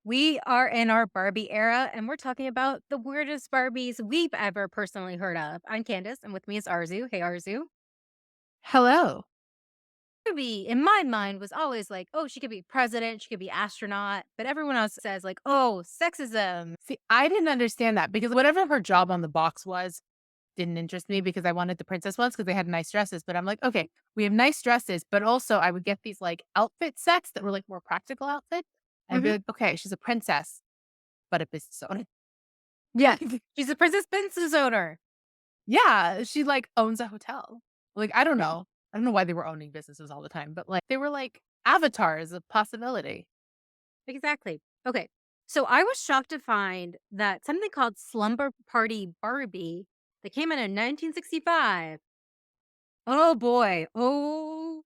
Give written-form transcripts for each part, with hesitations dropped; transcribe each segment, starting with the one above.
We are in our Barbie era, and we're talking about the weirdest Barbies we've ever personally heard of. I'm Candace, and with me is Arzu. Hey, Arzu. Hello. Barbie, in my mind, was always like, oh, she could be president, she could be astronaut, but everyone else says, like, oh, sexism. See, I didn't understand that because whatever her job on the box was didn't interest me because I wanted the princess ones because they had nice dresses. But I'm like, okay, we have nice dresses, but also I would get these like outfit sets that were like more practical outfits. I'd be Hmm. like, okay, she's a princess, but a business owner. Yeah, she's a Princess Princess owner. Yeah, she like owns a hotel. Like, I don't know. I don't know why they were owning businesses all the time, but like they were like avatars of possibility. Exactly. Okay. So I was shocked to find that something called Slumber Party Barbie that came out in 1965. Oh boy. Oh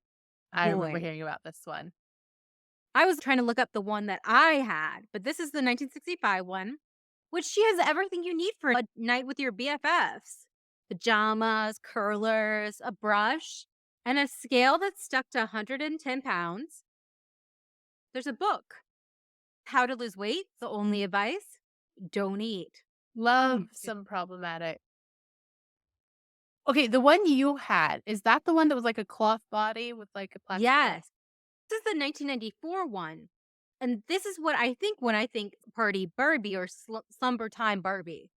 I remember boy. hearing about this one. I was trying to look up the one that I had, but this is the 1965 one, which she has everything you need for a night with your BFFs: pajamas, curlers, a brush, and a scale that's stuck to 110 pounds. There's a book, How to Lose Weight. The only advice: don't eat. Love some problematic. Okay, the one you had, is that the one that was like a cloth body with like a plastic shirt? Yes, this is the 1994 one. And this is what I think when I think party Barbie or slumber time Barbie.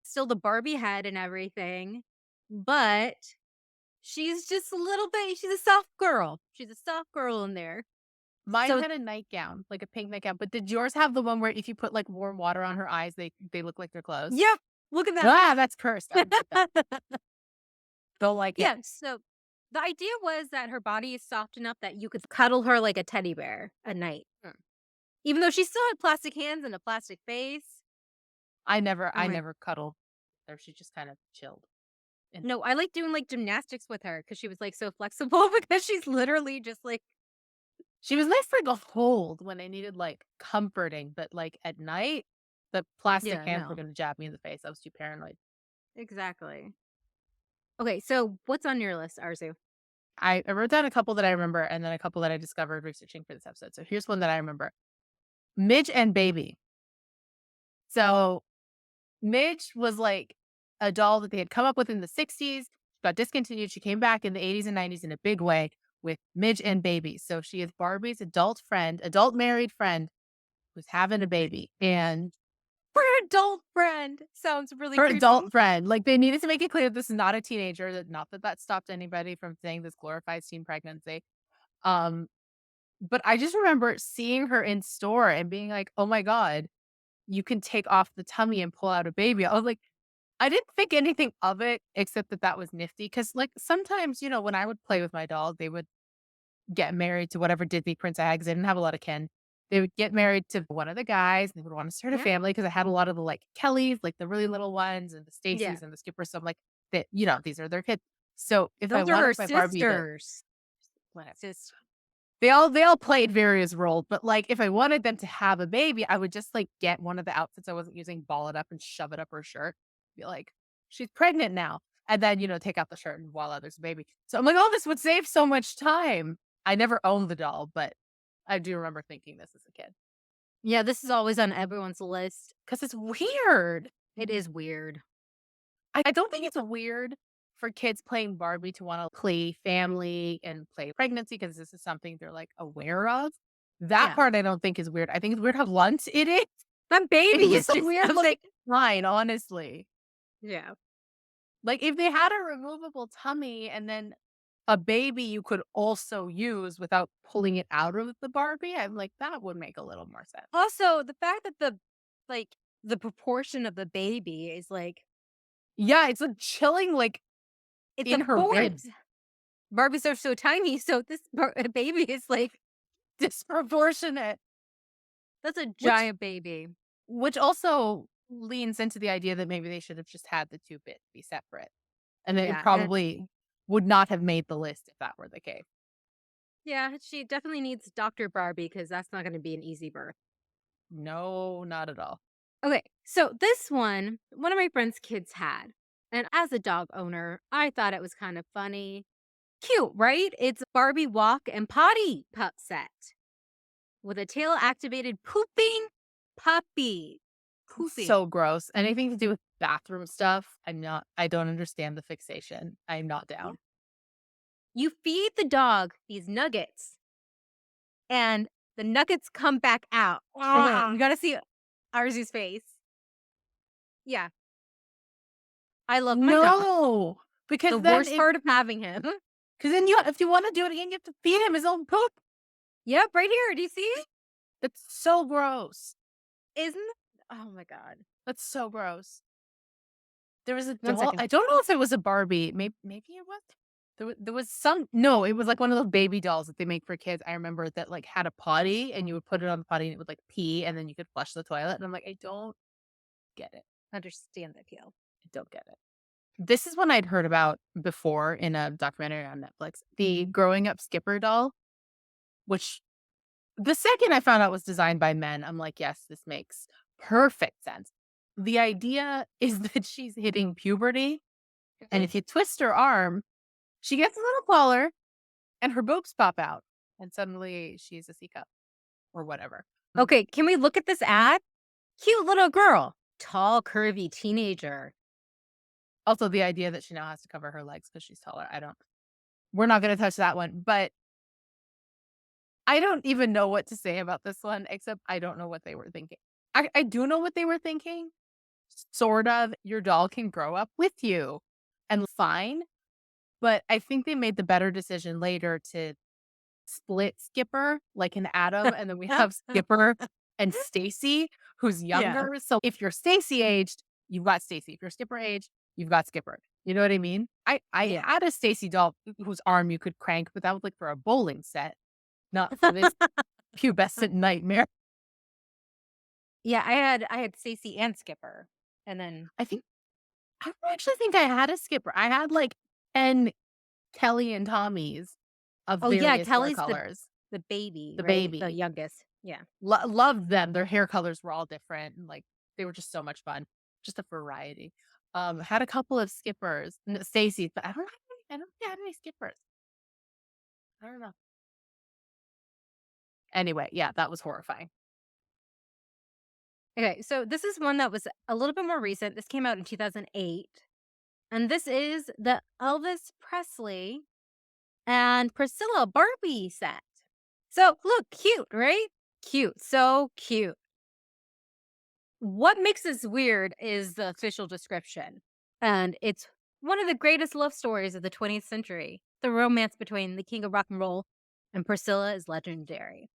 Still the Barbie head and everything, but she's just a little bit, she's a soft girl. She's a soft girl in there. Mine So, had a nightgown, like a pink nightgown, but did yours have the one where if you put like warm water on her eyes, they look like they're closed? yep, look at Ah, that's cursed. I don't like that. that. Don't like it. Yeah, so the idea was that her body is soft enough that you could cuddle her like a teddy bear at night. Mm. Even though she still had plastic hands and a plastic face. I I'm like, never cuddled her. She just kind of chilled. And no, I like doing like gymnastics with her because she was like so flexible because she's literally just like, she was nice for like a hold when I needed like comforting, but like at night, the plastic yeah, hands were no, gonna jab me in the face. I was too paranoid. exactly. Okay, so what's on your list, Arzu? I wrote down a couple that I remember and then a couple that I discovered researching for this episode. So here's one that I remember. Midge and Baby. So Midge was like a doll that they had come up with in the 60s, got discontinued. She came back in the 80s and 90s in a big way with Midge and Baby. So she is Barbie's adult friend, adult married friend who's having a baby. And For adult friend sounds really her creepy. adult friend, like they needed to make it clear this is not a teenager, that not that that stopped anybody from saying this glorifies teen pregnancy. Um, but I just remember seeing her in store and being like, oh my God, you can take off the tummy and pull out a baby. I was like, I didn't think anything of it except that that was nifty. Cause like sometimes, when I would play with my doll, they would get married to whatever Disney prince I had because I didn't have a lot of kin. They would get married to one of the guys. And they would want to start a Yeah, family because I had a lot of the like Kellys, like the really little ones, and the yeah. Stacys and the Skippers. So I'm like, that, these are their kids. So if I Those are her wanted my Barbie to sisters. whatever. Sis. They all played various roles, but like if I wanted them to have a baby, I would just like get one of the outfits I wasn't using, ball it up and shove it up her shirt. Be like, she's pregnant now. And then, take out the shirt and voila, there's a baby. So I'm like, oh, this would save so much time. I never owned the doll, but I do remember thinking this as a kid. Yeah, this is always on everyone's list. Cause it's weird. It is weird. I don't think it's weird for kids playing Barbie to want to play family and play pregnancy because this is something they're like aware of. That Yeah. part I don't think is weird. I think it's weird how blunt it is. That baby It's is just a just, weird I'm looking like, line, honestly. yeah. Like if they had a removable tummy and then a baby you could also use without pulling it out of the Barbie, I'm like, that would make a little more sense. Also, the fact that like, the proportion of the baby is like, Yeah, it's a chilling like it's in a her fort. ribs. Barbies are so tiny, so this baby is like, Disproportionate. that's a Which giant baby. Which also leans into the idea that maybe they should have just had the 2 bits be separate, and then it Yeah, and probably would not have made the list if that were the case. yeah, she definitely needs Dr. Barbie because that's not gonna be an easy birth. No, not at all. Okay, so this one of my friend's kids had, and as a dog owner, I thought it was kind of funny. Cute, right? It's a Barbie walk and potty pup set with a tail activated pooping puppy. Pooping. So gross. Anything to do with bathroom stuff, I don't understand the fixation. I'm not Yeah. down. You feed the dog these nuggets, and the nuggets come back out. You Ah. gotta see Arzu's face. Yeah, I love my dog. No, The because then worst if part of having him. because then you if you wanna do it again, you have to feed him his own poop. Yep, right here. Do you see? That's so gross. Isn't oh my god. That's so gross. There was a One doll second. I don't know if it was a Barbie, maybe it was? There was some no, it was like one of those baby dolls that they make for kids, I remember that, like, had a potty, and you would put it on the potty, and it would, like, pee, and then you could flush the toilet, and I'm like, "I don't get it. Understand the appeal. I don't get it." This is one I'd heard about before in a documentary on Netflix, the Growing Up Skipper doll, which the second I found out was designed by men, I'm like, "Yes, this makes perfect sense." The idea is that she's hitting puberty, and Mhm. if you twist her arm, she gets a little taller and her boobs pop out, and suddenly she's a C cup or whatever. Okay, can we look at this ad? Cute little girl. Tall, curvy teenager. Also, the idea that she now has to cover her legs because she's taller, we're not gonna touch that one, but I don't even know what to say about this one, except I don't know what they were thinking. I do know what they were thinking, sort of, your doll can grow up with you, and fine, but I think they made the better decision later to split Skipper like an atom, and then we have Skipper and Stacy, who's Yeah. younger. So if you're Stacy aged, you've got Stacy. If you're Skipper aged, you've got Skipper. You know what I mean? I Yeah. had a Stacy doll whose arm you could crank, but that was like for a bowling set, not for this pubescent nightmare. Yeah, I had Stacy and Skipper, and then I think I don't actually think I had a Skipper. I had like 10 Kelly and Tommies of oh, yeah, various hair Kelly's colors. the baby, The right? The baby. youngest. Yeah. Loved them. Their hair colors were all different, and, like, they were just so much fun. Just a variety. Had a couple of Skippers, Stacy's, but I don't think I had any Skippers. I don't know. Anyway, yeah, that was horrifying. Okay, so this is one that was a little bit more recent. This came out in 2008, and this is the Elvis Presley and Priscilla Barbie set. So, look, cute, right? Cute, so cute. What makes this weird is the official description, and it's one of the greatest love stories of the 20th century. The romance between the king of rock and roll and Priscilla is legendary.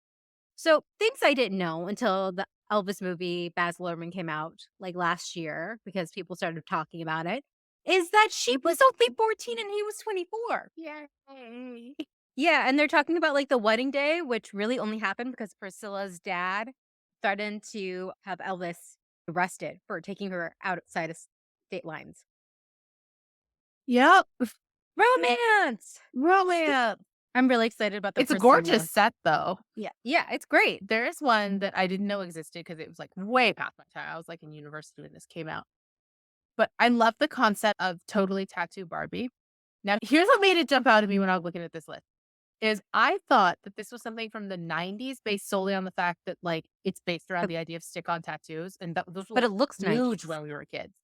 So, things I didn't know until the Elvis movie Baz Luhrmann came out like last year because people started talking about it is that she was only 14 and he was 24. Yay. Yeah, and they're talking about like the wedding day, which really only happened because Priscilla's dad threatened to have Elvis arrested for taking her outside of state lines. Yep. Romance! Romance. I'm really excited about the It's a gorgeous Priscilla. set, though. Yeah, yeah, it's great. There is one that I didn't know existed because it was, like, way past my time. I was, like, in university when this came out. But I love the concept of totally tattoo Barbie. Now, here's what made it jump out at me when I was looking at this list. Is I thought that this was something from the '90s based solely on the fact that, like, it's based around But, the idea of stick-on tattoos, and those were, but like, it looks huge 90s. when we were kids.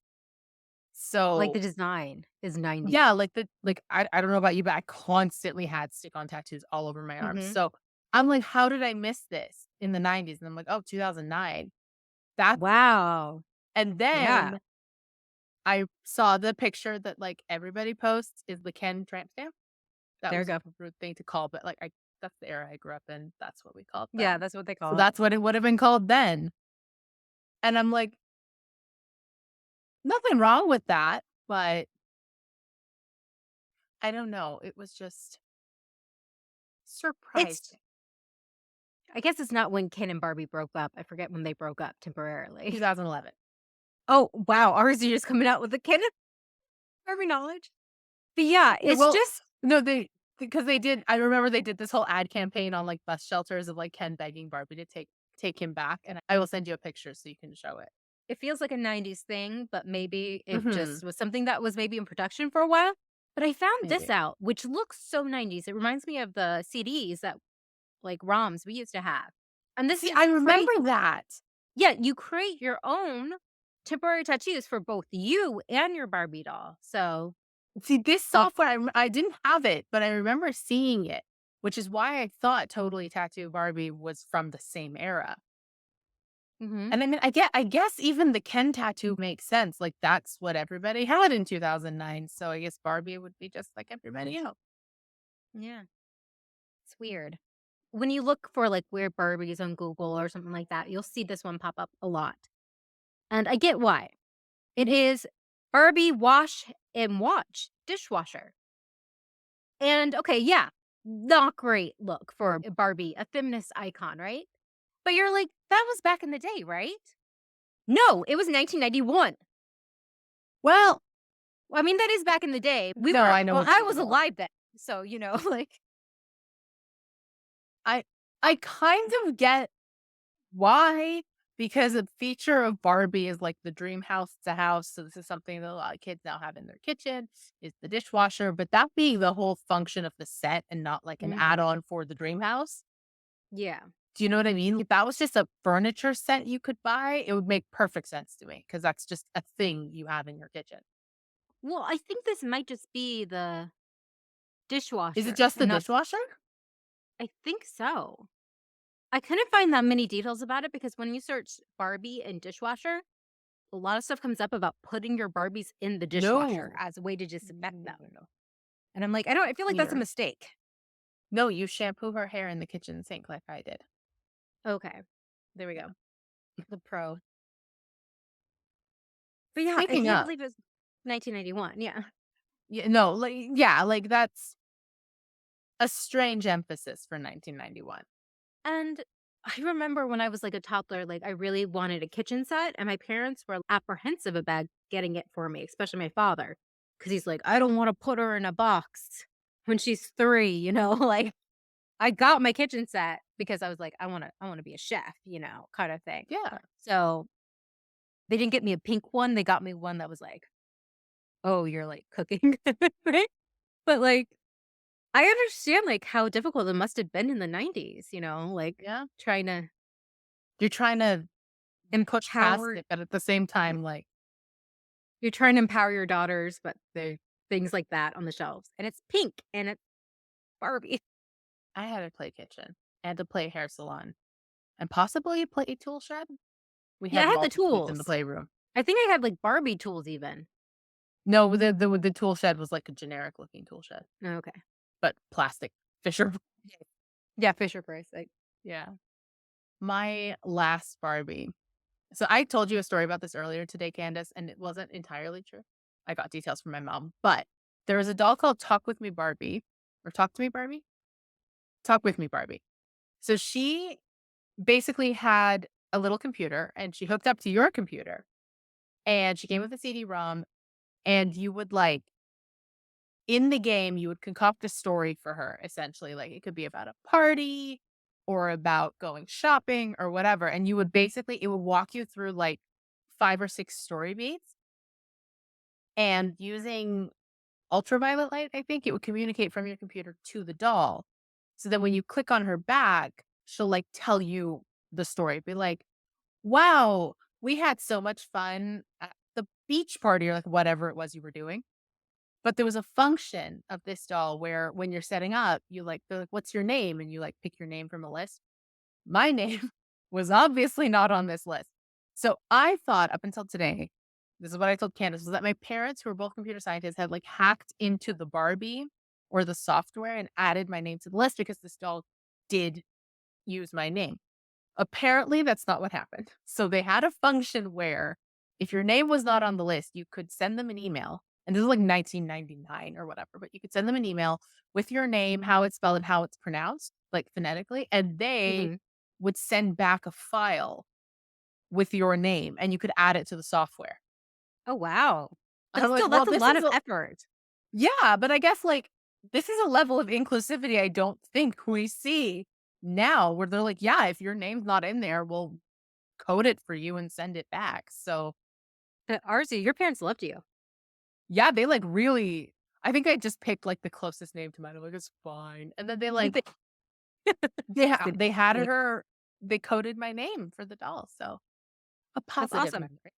Like the So, design is 90s. yeah, I don't know about you, but I constantly had stick-on tattoos all over my arms. Mhm. So, I'm like, "How did I miss this in the '90s?" And I'm like, "Oh, 2009." That's Wow. and Yeah. then I saw the picture that, like, everybody posts is the Ken tramp stamp. That There you was a go. rude thing to call, but, like, I that's the era I grew up in. That's what we called Yeah, them. that's what they So call it. that's what it would have been called then. And I'm like, nothing wrong with that, but I don't know. It was just It's surprising. I guess it's not when Ken and Barbie broke up. I forget when they broke up temporarily. 2011. Oh, wow. Ours is just coming out with the Ken and Barbie knowledge. But yeah, Yeah, it's well, just no, they because they did I remember they did this whole ad campaign on, like, bus shelters of, like, Ken begging Barbie to take him back, and I will send you a picture so you can show it. it feels like a 90s thing, but maybe it Mhm. just was something that was maybe in production for a while. But I found this Maybe. out, which looks so 90s. It reminds me of the CDs that like ROMs we used to have. And this See, is I pretty remember that. Yeah, you create your own temporary tattoos for both you and your Barbie doll. So, See, this you software, I didn't have it, but I remember seeing it, which is why I thought Totally Tattoo Barbie was from the same era. mhm, And I mean, I guess even the Ken tattoo makes sense. Like that's what everybody had in 2009. So I guess Barbie would be just like everybody else. yeah, it's weird. When you look for, like, weird Barbies on Google or something like that, you'll see this one pop up a lot, and I get why. It is Barbie wash and watch dishwasher. And, okay, yeah, not great look for a Barbie, a feminist icon, right? But you're like, "That was back in the day, right?" No, it was 1991. Well, Well, I mean, that is back in the day. We no, were I know well, what I you was mean. alive then, so, like I I kind of get why, because a feature of Barbie is like the dream house to house. So this is something that a lot of kids now have in their kitchen is the dishwasher. But that being the whole function of the set and not like an Mhm. add-on for the dream house. Yeah. Do you know what I mean? If that was just a furniture set you could buy, it would make perfect sense to me because that's just a thing you have in your kitchen. Well, I think this might just be the Is it dishwasher just the and not dishwasher? I think so. I couldn't find that many details about it because when you search Barbie and dishwasher, a lot of stuff comes up about putting your Barbies in the dishwasher No. as a way to No, disinfect no, them. no, no. And I'm like, I feel like that's a Weird. mistake. No, you shampoo her hair in the kitchen sink like I did. Okay. There we Yeah. go. The pro. But yeah, I Speaking can't of, believe it's 1991. Yeah. yeah, no, like, yeah, like that's a strange emphasis for 1991. And I remember when I was like a toddler, like I really wanted a kitchen set, and my parents were apprehensive about getting it for me, especially my father, because he's like, I don't want to put her in a box when she's 3. Like I got my kitchen set because I was like, I want to be a chef, kind of thing. Yeah. So they didn't get me a pink one; they got me one that was like, oh, you're like cooking, right? But like, I understand like how difficult it must have been in the 90s, like Yeah. trying to You're trying to push past empower it, but at the same time, like, You're trying to empower your daughters, but they things like that on the shelves, and it's pink, and it's Barbie. I had to play kitchen. I had to play hair salon and possibly play tool shed. We Yeah, I had had the multitudes in the tools. playroom. I think I had, like, Barbie tools even. No, the tool shed was like a generic looking tool shed, Okay. but plastic. Fisher. Yeah, Fisher Price, like Yeah. My last Barbie. So I told you a story about this earlier today, Candace, and it wasn't entirely true. I got details from my mom, but there was a doll called Talk With Me Barbie or Talk to Me Barbie. Talk With Me Barbie. So she basically had a little computer and she hooked up to your computer and she came with a CD-ROM and you would like in the game, you would concoct a story for her, essentially. Like it could be about a party or about going shopping or whatever. And you would basically, it would walk you through like 5 or 6 story beats. And using ultraviolet light, I think it would communicate from your computer to the doll. So then when you click on her back, she'll like tell you the story. Be like, wow, we had so much fun at the beach party or like whatever it was you were doing. But there was a function of this doll where when you're setting up, they're like, "What's your name?" And you, like, pick your name from a list. My name was obviously not on this list. So I thought up until today, this is what I told Candace, was that my parents, who are both computer scientists, had, like, hacked into the Barbie or the software and added my name to the list because this doll did use my name. Apparently, that's not what happened. So they had a function where if your name was not on the list, you could send them an email. And this is like 1999 or whatever, but you could send them an email with your name, how it's spelled, and how it's pronounced, like phonetically. And they mhm. would send back a file with your name and you could add it to the software. Oh, wow. And But I'm like, still, well, that's a this lot is of effort. yeah, but I guess like this is a level of inclusivity I don't think we see now where they're like, yeah, if your name's not in there, we'll code it for you and send it back. So, Ours, your parents loved you. yeah, they, like, really I think I just picked, like, the closest name to mine. I'm like, "It's fine." And then they, like They they just ha didn't they had like her they coded my name for the doll, so A That's positive awesome. memory.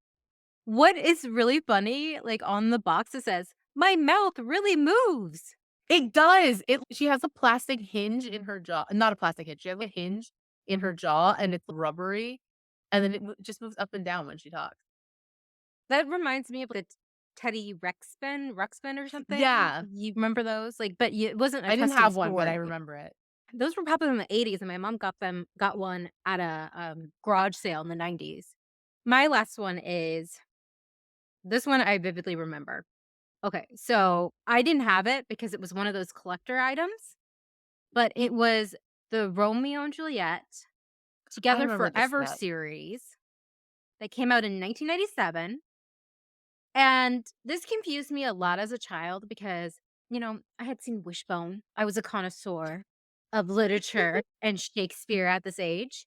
What is really funny, like, on the box, it says, "My mouth really moves." It does. She has a plastic hinge in her jaw, not a plastic hinge, she has a hinge in her jaw, and it's rubbery, and then just moves up and down when she talks. That reminds me of the Teddy Ruxpin or something. Yeah. You remember those? Like, but it wasn't a I didn't custom have one, but I story. remember it. Those were popular in the '80s, and my mom got one at a, garage sale in the '90s. My last one is this one I vividly remember. Okay, so I didn't have it because it was one of those collector items, but it was the Romeo and Juliet I Together remember this Forever set. series that came out in 1997, and this confused me a lot as a child because, I had seen Wishbone. I was a connoisseur of literature and Shakespeare at this age,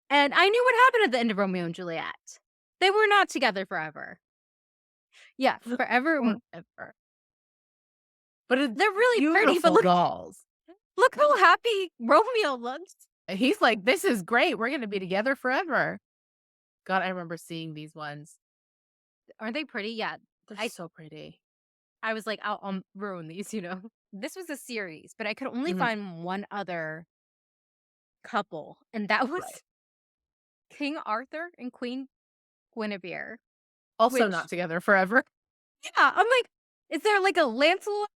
and I knew what happened at the end of Romeo and Juliet. They were not together forever. Yeah, forever. Forever. But it's They're really pretty, but beautiful dolls. look how happy Romeo looks. And he's like, "This is great. We're gonna be together forever." God, I remember seeing these ones. Aren't they pretty? Yeah. They're I so pretty. I was like, I'll ruin these. This was a series, but I could only Mhm. find one other couple, and that was Right. King Arthur and Queen Guinevere, Also which not together forever. yeah, I'm like, is there like a Lancelot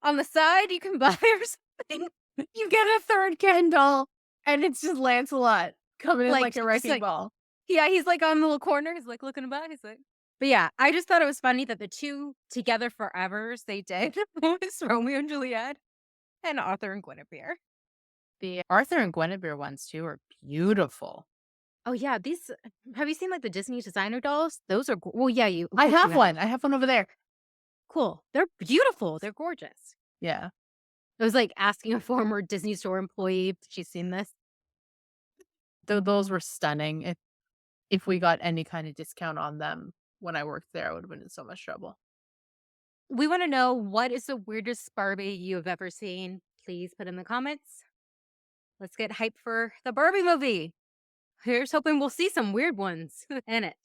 on the side you can buy or something? You get a third Ken doll, and it's just Lancelot coming in Like, like a just wrecking like ball. yeah, he's like on the little corner, he's like looking about, he's like but yeah, I just thought it was funny that the 2 together forevers they did was Romeo and Juliet and Arthur and Guinevere. The Arthur and Guinevere ones too are beautiful. Oh, yeah, these have you seen, like, the Disney designer dolls? Those are go well, yeah, you of I course you have have. one. I have one over there. Cool. They're beautiful, they're gorgeous. Yeah. It was like asking a former Disney Store employee if she's seen this. Those were stunning. If we got any kind of discount on them when I worked there, I would have been in so much trouble. We wanna know what is the weirdest Barbie you have ever seen? Please put in the comments. Let's get hyped for the Barbie movie. Here's hoping we'll see some weird ones in it.